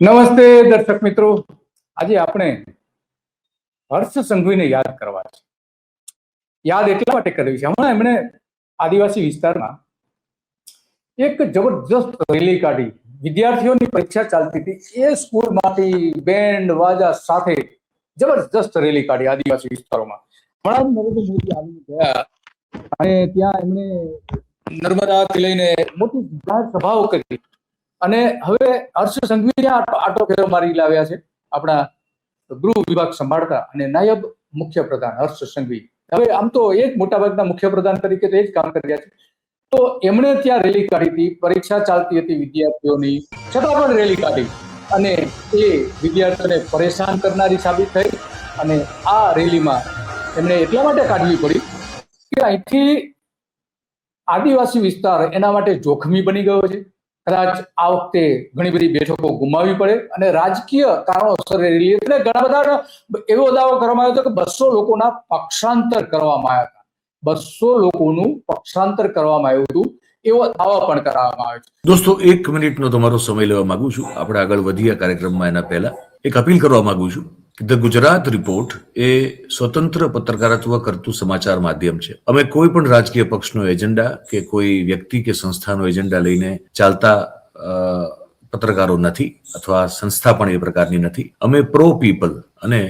નમસ્તે દર્શક મિત્રો, આજે આપણે હર્ષ સંઘવીને યાદ કરવા છે. યાદ એટલા માટે કરવી છે, હમણાં એમણે આદિવાસી વિસ્તારમાં એક જબરજસ્ત રેલી કાઢી. વિદ્યાર્થીઓની પરીક્ષા ચાલતી હતી, એ સ્કૂલમાંથી બેન્ડ વાજા સાથે જબરજસ્ત રેલી કાઢી આદિવાસી વિસ્તારોમાં. હમણાં નરેન્દ્ર મોદી આવીને ગયા અને ત્યાં એમણે નર્મદાથી લઈને મોટી જાહેર સભાઓ કરી અને હવે હર્ષ સંઘવી આટો ફેરો મારી લાવ્યા છે આપણા ગૃહ વિભાગ સંભાળતા અને નાયબ મુખ્યપ્રધાન હર્ષ સંઘવી. હવે આમ તો એક મોટાભાગના મુખ્યપ્રધાન તરીકે તો એ જ કામ કરી રહ્યા છે. તો એમણે ત્યાં રેલી કાઢી હતી, પરીક્ષા ચાલતી હતી વિદ્યાર્થીઓની, છતાં પણ રેલી કાઢી અને એ વિદ્યાર્થીઓને પરેશાન કરનારી સાબિત થઈ. અને આ રેલીમાં એમણે એટલા માટે કાઢવી પડી કે અહીંથી આદિવાસી વિસ્તાર એના માટે જોખમી બની ગયો છે. કદાચ આ વખતે ઘણી બધી બેઠકો ગુમાવવી પડે અને રાજકીય કારણોસર રેલી, એટલે ઘણા બધા એવો દાવો કરવામાં આવ્યો હતો કે 200 લોકોના પક્ષાંતર કરવામાં આવ્યા હતા. 200 લોકોનું પક્ષાંતર કરવામાં આવ્યું હતું, એવો દાવો પણ કરવામાં આવ્યો છે. દોસ્તો, 1 મિનિટનો તમારો સમય લેવા માંગુ છું. આપણે આગળ વધીએ કાર્યક્રમમાં એના પહેલા એક અપીલ કરવા માંગુ છું. ધ ગુજરાત રિપોર્ટ એ સ્વતંત્ર પત્રકારત્વ કરતું સમાચાર માધ્યમ છે. અમે કોઈ પણ રાજકીય પક્ષનો એજન્ડા કે કોઈ વ્યક્તિ કે સંસ્થાનો એજન્ડા લઈને ચાલતા પત્રકારો નથી, અથવા સંસ્થા પણ એ પ્રકારની નથી. અમે પ્રો પીપલ અને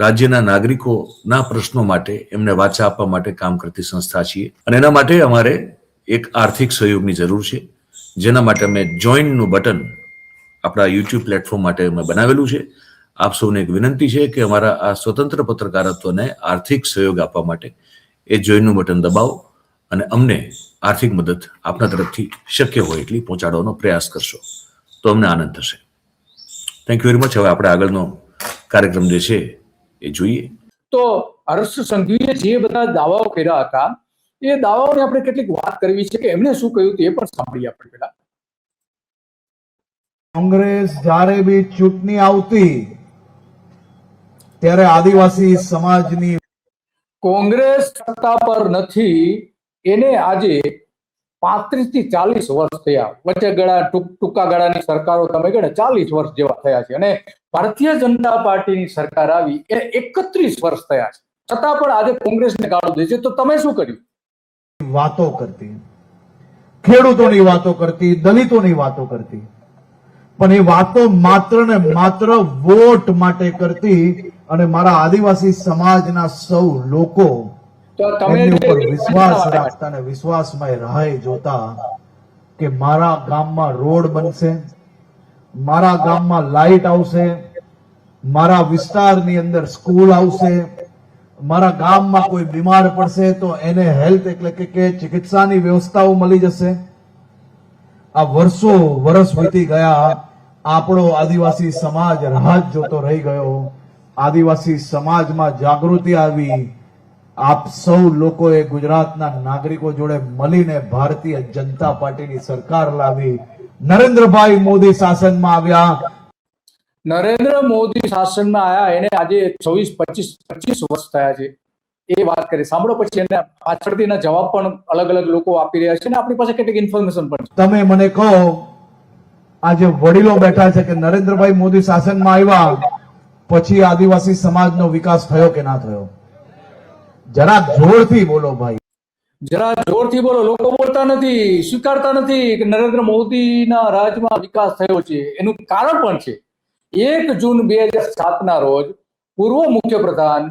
રાજ્યના નાગરિકોના પ્રશ્નો માટે એમને વાચા આપવા માટે કામ કરતી સંસ્થા છીએ અને એના માટે અમારે એક આર્થિક સહયોગની જરૂર છે, જેના માટે અમે જોઈનનું બટન આપણા યુટ્યુબ પ્લેટફોર્મ માટે અમે બનાવેલું છે. આપ સૌને એક વિનંતી છે કે અમારા આ સ્વતંત્ર પત્રકારત્વને આર્થિક સહયોગ આપવા માટે એ જોઈનનું બટન દબાવો અને અમને આર્થિક મદદ આપના તરફથી શક્ય હોય એટલી પહોંચાડવાનો પ્રયાસ કરશો તો અમને આનંદ થશે. Thank you very much. હવે આપણે આગળનો કાર્યક્રમ જે છે એ જોઈએ. તો હર્ષ સંઘવીએ જે બધા દાવાઓ કર્યા હતા એ દાવાઓની આપણે કેટલીક વાત કરવી છે કે એમણે શું કહ્યું તે પણ સાંભળીએ આપણે પહેલા. કોંગ્રેસ જ્યારે બી ચૂંટણી આવતી ત્યારે આદિવાસી સમાજની કોંગ્રેસ સત્તા પર નથી, એને આજે 35 થી 40 વર્ષ થયા. વચ્ચે ટૂંકા ગાળાની સરકારો તમે ગણે 40 વર્ષ જેવા થયા છે અને ભારતીય જનતા પાર્ટીની સરકાર આવી એ 31 વર્ષ થયા છે, છતાં પણ આજે કોંગ્રેસને ગાળો દે છે. તો તમે શું કર્યું? વાતો કરતી, ખેડૂતોની વાતો કરતી, દલિતોની વાતો કરતી, પણ એ વાતો માત્ર ને માત્ર વોટ માટે કરતી અને મારા આદિવાસી સમાજના સૌ લોકો એમની ઉપર વિશ્વાસ રાખતા અને વિશ્વાસમાં રાહ જોતા કે મારા ગામમાં રોડ બનશે, મારા ગામમાં લાઈટ આવશે, મારા વિસ્તારની અંદર સ્કૂલ આવશે, મારા ગામમાં કોઈ બીમાર પડશે તો એને હેલ્થ એટલે કે ચિકિત્સાની વ્યવસ્થાઓ મળી જશે. આ વર્ષ વીતી ગયા, આપણો આદિવાસી સમાજ રાહ જોતો રહી ગયો. આદિવાસી સમાજમાં જાગૃતિ આવી. આપ સૌ લોકોએ ગુજરાતના નાગરિકો જોડે મળીને ભારતીય જનતા પાર્ટીની સરકાર લાવી. નરેન્દ્રભાઈ મોદી શાસનમાં આવ્યા. નરેન્દ્ર મોદી શાસનમાં આવ્યા એને આજે 25 વર્ષ થયા છે. એ વાત કરી સાંભળો, પછી એના પાછળથીના જવાબ પણ અલગ અલગ લોકો આપી રહ્યા છે અને આપણી પાસે કેટલીક ઇન્ફોર્મેશન પણ છે. તમે મને કહો, આજે વડીલો બેઠા છે કે નરેન્દ્રભાઈ મોદી શાસનમાં આવ્યા પછી આદિવાસી સમાજનો વિકાસ થયો કે ના થયો? જરા જોરથી બોલો ભાઈ, જરા જોરથી બોલો. લોકો બોલતા નથી, સ્વીકારતા નથી કે નરેન્દ્ર મોદીના રાજમાં વિકાસ થયો છે. એનું કારણ પણ છે. 1 જૂન 2007 રોજ પૂર્વ મુખ્યપ્રધાન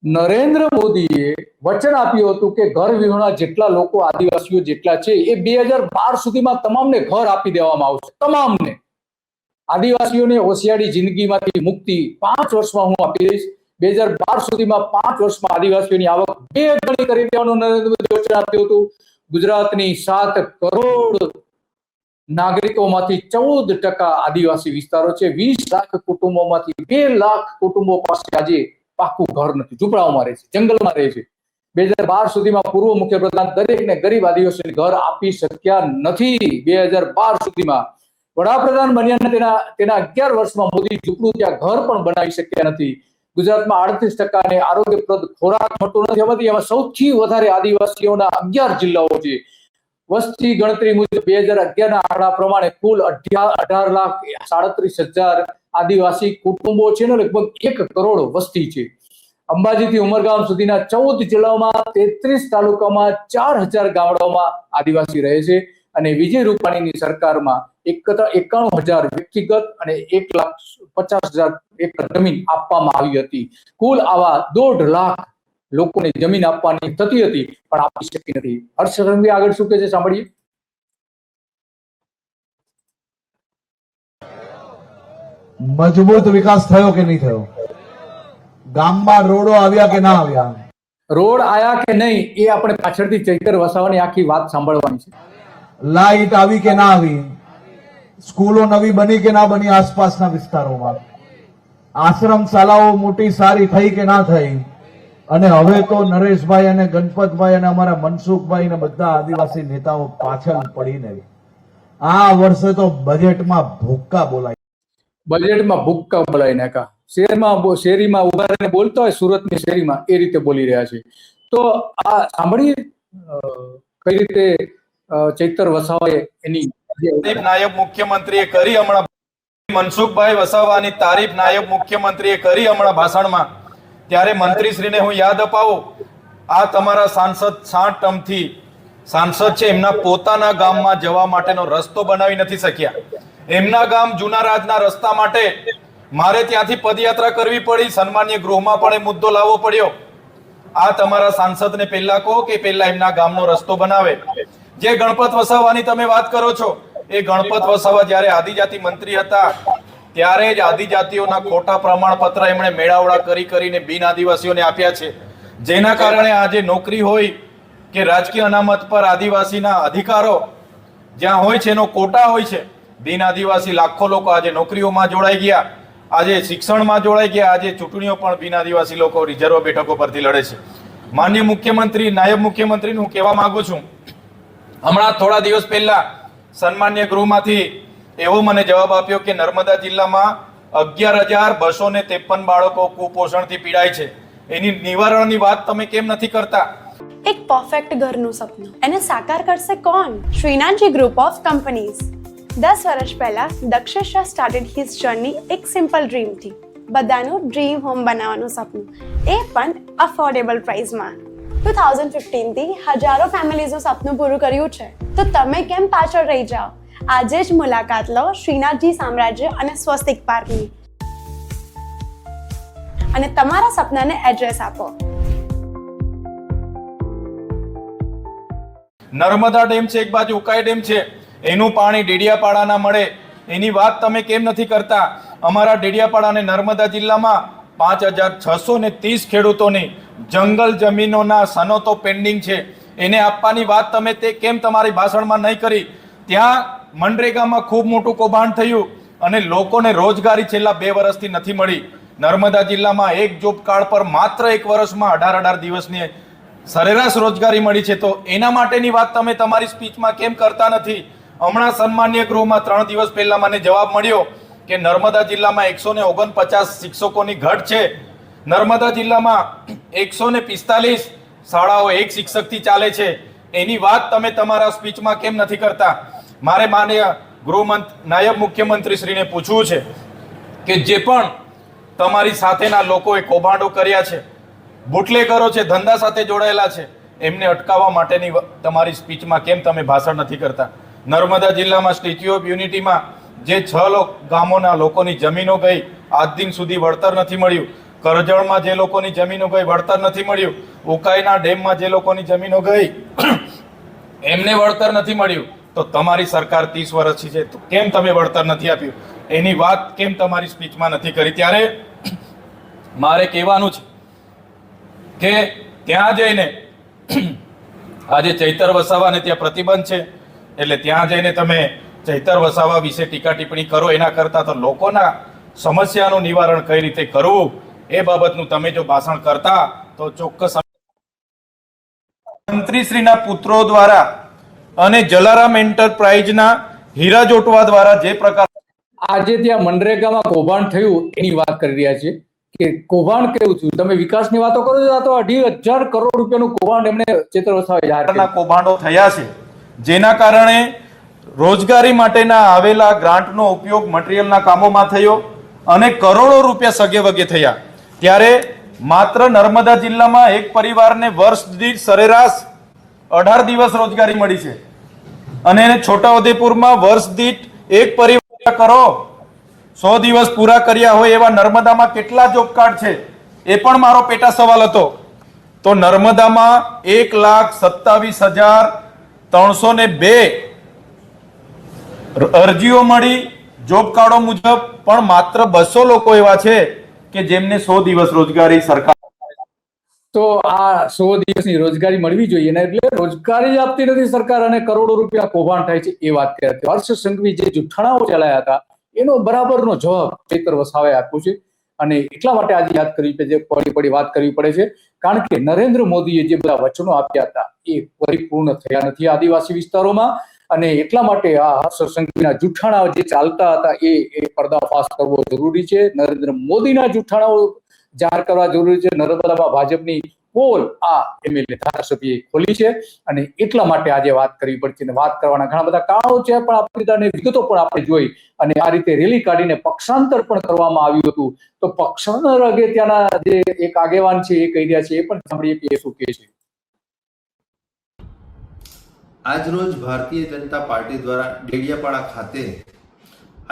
નરેન્દ્ર મોદીએ વચન આપ્યું હતું કે ઘર વિહોણા જેટલા લોકો આદિવાસીઓ જેટલા છે એ 2012 સુધીમાં તમામને ઘર આપી દેવામાં આવશે. તમામને આદિવાસીઓને ઓસિયાળી જિંદગીમાંથી મુક્તિ 5 વર્ષમાં હું આપી દઈશ. 2012 સુધીમાં 5 વર્ષમાં આદિવાસીઓની આવક 2 ગણી કરી દેવાનું નરેન્દ્ર મોદી વચન આપ્યું હતું. ગુજરાતની 7 કરોડ નાગરિકોમાંથી 14% આદિવાસી વિસ્તારો છે. 20 લાખ કુટુંબોમાંથી 2 લાખ કુટુંબો પાસે આજે પાકું ઘર નથી, ઝૂંપડાઓમાં રહે છે, જંગલમાં રહે છે. 2012 સુધીમાં પૂર્વ મુખ્યપ્રધાન દરેકને ગરીબ આદિવાસીને ઘર આપી શક્યા નથી. 2012 સુધીમાં વડાપ્રધાન બન્યા તેના 11 વર્ષમાં મોદી ઝૂંપડું ત્યાં ઘર પણ બનાવી શક્યા નથી. ગુજરાતમાં 38% ને આરોગ્યપ્રદ ખોરાક મળતો નથી. એમાં સૌથી વધારે આદિવાસીઓના 11 જિલ્લાઓ છે. વસ્તી ગણતરી મુજબ 2011 ના આંકડા પ્રમાણે કુલ 18,37,000 આદિવાસી કુટુંબો છે ને લગભગ 1 કરોડ વસ્તી છે. અંબાજીથી ઉમરગામ સુધીના 14 જિલ્લાઓમાં 33 તાલુકામાં 4,000 ગામડાઓમાં આદિવાસી રહે છે અને વિજય રૂપાણીની સરકારમાં 91,000 વ્યક્તિગત અને 1,50,000 એકર જમીન આપવામાં આવી હતી. કુલ આવા 1.5 લાખ લોકોને જમીન આપવાની થતી હતી પણ આપી શકી નથી. હર્ષ સંઘવી આગળ શું કહે છે સાંભળીએ. મજબૂત વિકાસ થયો કે નહીં થયો? ગામમાં રોડો આવ્યા કે ના આવ્યા? રોડ આયા કે નહીં એ આપણે પાછળથી ચૈતર વસાવાની આખી વાત સાંભળવાની છે. લાઈટ આવી કે ના આવી? સ્કૂલો નવી બની કે ના બની આસપાસના વિસ્તારોમાં? આશ્રમ શાળાઓ મોટી સારી થઈ કે ના થઈ? અને હવે તો નરેશભાઈ અને ગણપતભાઈ અને અમારા મનસુખભાઈ ને બધા આદિવાસી નેતાઓ પાછળ પડીને આ વર્ષે તો બજેટમાં ભૂક્કા બોલાય. બજેટમાં ભૂક્કા બોલાવી નાખ્યા. શેરીમાં ઉભા રહીને બોલતા હોય સુરતની શેરીમાં એ રીતે બોલી રહ્યા છે. તો આ સાંભળીએ કઈ રીતે ચૈતર વસાવાએ એની નાયબ મુખ્યમંત્રીએ કરી હમણાં મનસુખભાઈ વસાવાની તારીફ નાયબ મુખ્યમંત્રીએ કરી હમણાં ભાષણમાં. ત્યારે મંત્રીશ્રીને હું યાદ અપાવું, આ તમારા સાંસદ 60 ટર્મથી સાંસદ છે, એમના પોતાના ગામમાં જવા માટેનો રસ્તો બનાવી નથી શક્યા. એમના ગામ જૂના રાજના રસ્તા માટે મારે ત્યાંથી પદયાત્રા કરવી પડી. સન્માનીય ગૃહમાં પણ એ મુદ્દો લાવવો પડ્યો. આ તમારા સાંસદને પહેલા કહો કે પહેલા એમના ગામનો રસ્તો બનાવે. જે ગણપત વસાવાની તમે વાત કરો છો, એ ગણપત વસાવા જ્યારે આદિજાતિ મંત્રી હતા ત્યારે જ આદિજાતિઓના ખોટા પ્રમાણપત્ર એમણે મેળાવડા કરીને બિન આદિવાસીઓને આપ્યા છે. જેના કારણે આજે નોકરી હોય કે રાજકીય અનામત પર આદિવાસીના અધિકારો જ્યાં હોય છે એનો કોટા હોય છે. બિન આદિવાસી લાખો લોકો આજે નોકરીઓમાં જોડાઈ ગયા, આજે શિક્ષણમાં જોડાઈ ગયા, આજે ચૂંટણીઓ પણ બિન આદિવાસી લોકો રિઝર્વ બેઠકો પરથી લડે છે. માનનીય મુખ્યમંત્રી, નાયબ મુખ્યમંત્રીને હું કહેવા માંગુ છું, હમણાં થોડા દિવસ પહેલા સન્માન્ય ગૃહમાંથી એવો મને જવાબ આપ્યો કે નર્મદા જિલ્લામાં 11,253 બાળકો કુપોષણથી પીડાય છે. એની નિવારણની વાત તમે કેમ નથી કરતા? એક પરફેક્ટ ઘરનું સપનું એને સાકાર કરશે કોણ? Shrinathji group of companies. 10 વર્ષ પહેલા Dakshesh Shah started his journey એક સિમ્પલ ડ્રીમથી. બધાનું ડ્રીમ હોમ બનાવવાનું સપનું, એ પણ અફોર્ડેબલ પ્રાઇસમાં. 2015 થી હજારો ફેમિલીઝનું સપનું પૂરું કર્યું છે. તો તમે કેમ પાછળ રહી જાઓ? આજે જ મુલાકાત લો શ્રીનાથજી સામ્રાજ્ય અને સ્વસ્તિક પાર્કની અને તમારા સપનાને એડ્રેસ આપો. નર્મદા ડેમ છે, એક બાજુ ઉકાઈ ડેમ છે, એનું પાણી ડેડિયાપાડાના મળે, એની વાત તમે કેમ નથી કરતા? અમારા ડેડિયાપાડા અને નર્મદા જિલ્લામાં 5,630 ખેડૂતોની જંગલ જમીનોના સનતો પેન્ડિંગ છે, એને આપવાની વાત તમે તે કેમ તમારી ભાષણમાં નહીં કરી? ત્યાં મનરેગામાં ખૂબ મોટું કૌભાંડ થયું અને લોકોને રોજગારી છેલ્લા 2 વર્ષથી નથી મળી. નર્મદા જિલ્લામાં એક જોબ કાર્ડ પર માત્ર 1 વર્ષમાં 18 દિવસની સરેરાશ રોજગારી મળી છે. તો એના માટેની વાત તમે તમારી સ્પીચમાં કેમ કરતા નથી? હમણાં સન્માન્ય ગૃહમાં 3 દિવસ પહેલા મને જવાબ મળ્યો કે નર્મદા જિલ્લામાં 149 શિક્ષકોની ઘટ છે. નર્મદા જિલ્લામાં 145 શાળાઓ એક શિક્ષકથી ચાલે છે. એની વાત તમે તમારા સ્પીચમાં કેમ નથી કરતા? મારે માનનીય નાયબ મુખ્યમંત્રી શ્રીને પૂછવું છે કે જે પણ તમારી સાથેના લોકોએ કૌભાંડો કર્યા છે, બુટલેગરો છે, ધંધા સાથે જોડાયેલા છે, એમને અટકાવવા માટેની તમારી સ્પીચમાં કેમ તમે ભાષણ નથી કરતા? નર્મદા જિલ્લામાં સ્ટેચ્યુ ઓફ યુનિટીમાં જે 6 ગામોના લોકોની જમીનો ગઈ, આજ દિન સુધી વળતર નથી મળ્યું. કરજણમાં જે લોકોની જમીનો ગઈ વળતર નથી મળ્યું. ઉકાઈના ડેમમાં જે લોકોની જમીનો ગઈ એમને વળતર નથી મળ્યું. તો તમારી સરકાર 30 વર્ષથી છે, તો કેમ તમે વળતર નથી આપ્યું? એની વાત કેમ તમારી સ્પીચમાં નથી કરી? ત્યારે મારે કહેવાનું છે કે ત્યાં જઈને આજે ચૈતર વસાવાને ત્યાં પ્રતિબંધ છે, એટલે ત્યાં જઈને તમે ચૈતર વસાવા વિશે ટીકા ટિપ્પણી કરો એના કરતા તો લોકોના સમસ્યાનું નિવારણ કઈ રીતે કરવું એ બાબતનું તમે જો ભાષણ કરતા તો ચોક્કસ. મંત્રીશ્રીના પુત્રો દ્વારા અને જલારામ એન્ટરપ્રાઇઝના હીરા જોટવા દ્વારા જે પ્રકાર આજે ત્યાં મનરેગામાં કૌભાંડ થયું એની વાત કરી રહ્યા છે કે કૌભાંડ કેવું થયું? તમે વિકાસની વાતો કરો છો, આ તો 2,500 કરોડ રૂપિયાનું કૌભાંડ એમણે ચૈતર વસાવાએ જાહેર કર્યું. કૌભાંડો થયા છે, જેના કારણે રોજગારી માટેના આવેલા ગ્રાન્ટનો ઉપયોગ મટીરિયલના કામોમાં થયો અને કરોડો રૂપિયા સગે વગે થયા. ત્યારે માત્ર નર્મદા જિલ્લામાં એક પરિવારને વર્ષ દીઠ સરેરાશ 18 દિવસ રોજગારી મળી છે અને છોટાઉદેપુરમાં વર્ષ દીઠ એક પરિવાર કરો 100 દિવસ પૂરા કર્યા હોય એવા નર્મદામાં કેટલા જોબ કાર્ડ છે એ પણ મારો પેટા સવાલ હતો. તો નર્મદામાં 1,27,302 અરજીઓ મળી જોબ કાર્ડો મુજબ, પણ માત્ર 200 લોકો એવા છે કે જેમને 100 દિવસ રોજગારી સરકાર. તો આ 100 દિવસની રોજગારી મળવી જોઈએ ને એટલે રોજગારી આપતી નથી સરકાર અને કરોડો રૂપિયા કૌભાંડ થાય છે એ વાત કરી હતી. હર્ષ સંઘવી જે જુઠ્ઠાણાઓ ચલાયા હતા એનો બરાબરનો જવાબ ચૈતર વસાવાએ આપ્યો છે અને એટલા માટે આજે યાદ કરવી પડી વાત કરવી પડે છે કારણ કે નરેન્દ્ર મોદીએ જે બધા વચનો આપ્યા હતા એ પરિપૂર્ણ થયા નથી આદિવાસી વિસ્તારોમાં અને એટલા માટે આ હર્ષ સંઘવીના જુઠ્ઠાણાઓ જે ચાલતા હતા એ પર્દાફાશ કરવો જરૂરી છે. નરેન્દ્ર મોદીના જુઠ્ઠાણાઓ જાહેર કરવા જરૂરી છે. નર્મદામાં ભાજપની પોલ આ એમએલએ ધારાસભ્યએ ખોલી છે અને એટલા માટે આજે વાત કરવી પડશે અને વાત કરવાના ઘણા બધા કારણો છે પણ આપણે વિગતો પણ આપણે જોઈ અને આ રીતે રેલી કાઢીને પક્ષાંતર પણ કરવામાં આવ્યું હતું. તો પક્ષાંતર અંગે ત્યાંના જે એક આગેવાન છે એ કહી રહ્યા છે એ પણ સાંભળીએ કે એ શું કહે છે. આજરોજ ભારતીય જનતા પાર્ટી દ્વારા ડેડિયાપાડા ખાતે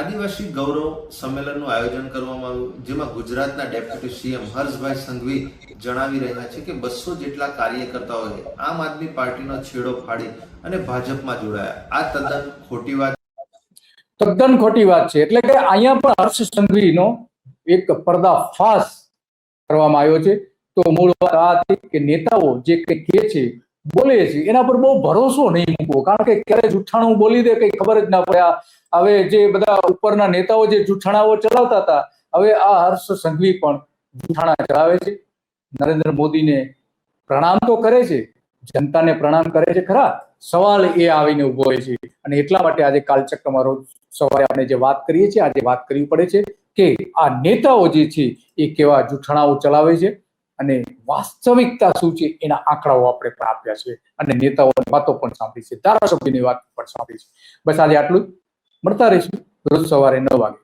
આદિવાસી ગૌરવ સંમેલનનું આયોજન કરવામાં આવ્યું, જેમાં ગુજરાતના ડેપ્યુટી સીએમ હર્ષભાઈ સંઘવી જણાવી રહ્યા છે કે 200 જેટલા કાર્યકર્તાઓએ આમ આદમી પાર્ટીનો છેડો ફાડી અને ભાજપમાં જોડાયા. આ તદ્દન ખોટી વાત છે. એટલે કે અહીંયા પણ હર્ષ સંઘવીનો એક પર્દાફાશ કરવામાં આવ્યો છે. તો મૂળ વાત આ હતી કે નેતાઓ જે કંઈ કહે છે બોલે છે એના પર બહુ ભરોસો નહીં મૂકવો કારણ કે ક્યારે જુઠ્ઠાણું બોલી દે કઈ ખબર જ ના પડે. હવે જે બધા ઉપરના નેતાઓ જે જુઠ્ઠાણાઓ ચલાવતા હતા હવે આ હર્ષ સંઘવી પણ જુઠ્ઠાણા ચલાવે છે. નરેન્દ્ર મોદીને પ્રણામ તો કરે છે, જનતાને પ્રણામ કરે છે ખરા, સવાલ એ આવીને ઉભો હોય છે અને એટલા માટે આજે કાલચક્રમાં રોજ સવારે આપણે જે વાત કરીએ છીએ આજે વાત કરવી પડે છે કે આ નેતાઓ જે છે એ કેવા જુઠ્ઠાણાઓ ચલાવે છે અને વાસ્તવિકતા શું છે એના આંકડાઓ આપણે પણ આપ્યા છે અને નેતાઓની વાતો પણ સાંભળી છે, ધારાસભ્યની વાત પણ સાંભળી છે. બસ આજે આટલું જ. મળતા રહીશું રોજ સવારે 9 વાગે.